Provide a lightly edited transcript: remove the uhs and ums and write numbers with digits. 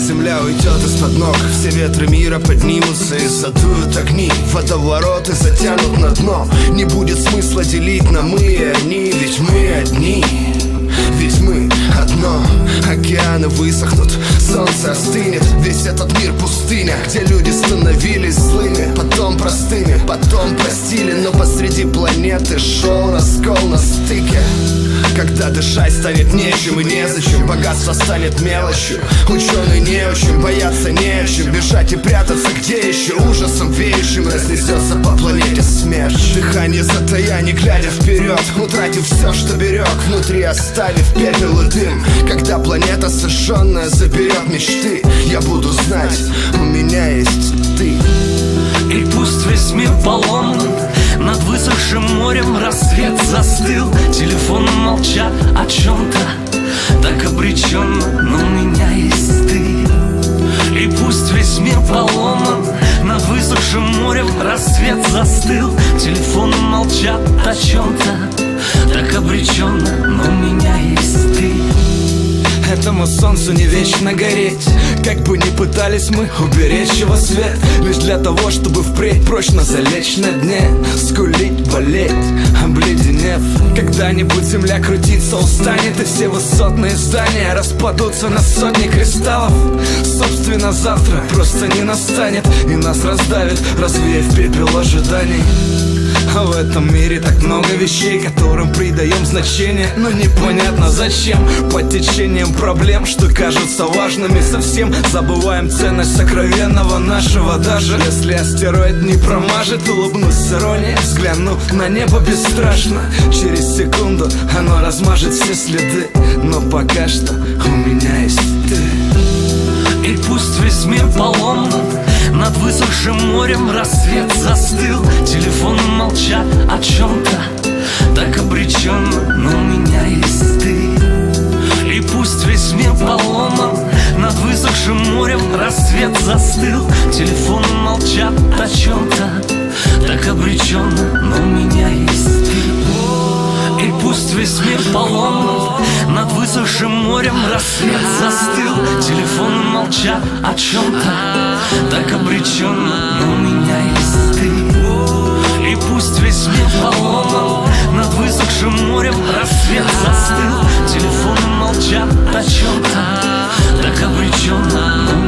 земля уйдет из-под ног. Все ветры мира поднимутся и задуют огни. Водовороты затянут на дно. Не будет смысла делить на мы и они, ведь мы одни. Ведь мы одно. Океаны высохнут, солнце остынет. Весь этот мир пустыня, где люди становились злыми, потом простыми, потом простили. Но посреди планеты шел раскол на стыке. Когда дышать станет нечем и незачем, богатство станет мелочью. Ученые не очень, бояться не о чем. Бежать и прятаться где еще? Ужасом веющим разнесется по планете смерть. Дыхание затая, не глядя вперед, утратив все, что берег, внутри оставив пепел и дым. Когда планета сожженная заберет мечты, я буду знать, у меня есть ты. И пусть весь мир поломан, над высохшим морем рассвет застыл. Телефоны молчат о чем-то так обреченно, но у меня есть ты. И пусть весь мир поломан, над высохшим морем рассвет застыл. Телефоны молчат о чем-то так обреченно, но у меня есть ты. Этому солнцу не вечно гореть, как бы ни пытались мы уберечь его свет, лишь для того, чтобы впредь прочно залечь на дне, скулить, болеть, обледенев. Когда-нибудь земля крутится, устанет, и все высотные здания распадутся на сотни кристаллов. Собственно, завтра просто не настанет, и нас раздавит, развеяв пепел ожиданий. А в этом мире так много вещей, которым придаем значение, но непонятно зачем. Под течением проблем, что кажутся важными, совсем забываем ценность сокровенного нашего. Даже если астероид не промажет, улыбнусь с иронией, взгляну на небо бесстрашно. Через секунду оно размажет все следы, но пока что у меня есть ты. И пусть весь мир поломан, над высохшим морем рассвет застыл. Телефоны молчат о чем-то так обреченно, но у меня есть ты. И пусть весь мир поломан, над высохшим морем рассвет застыл. Телефоны молчат о чем-то так обреченно, но у меня есть ты. И пусть весь мир поломан, над высохшим морем рассвет застыл. Телефоны молчат о чем-то так обреченно, но у меня есть ты. И пусть весь мир поломан, над высохшим морем рассвет застыл. Телефоны молчат о чем-то так обреченно, но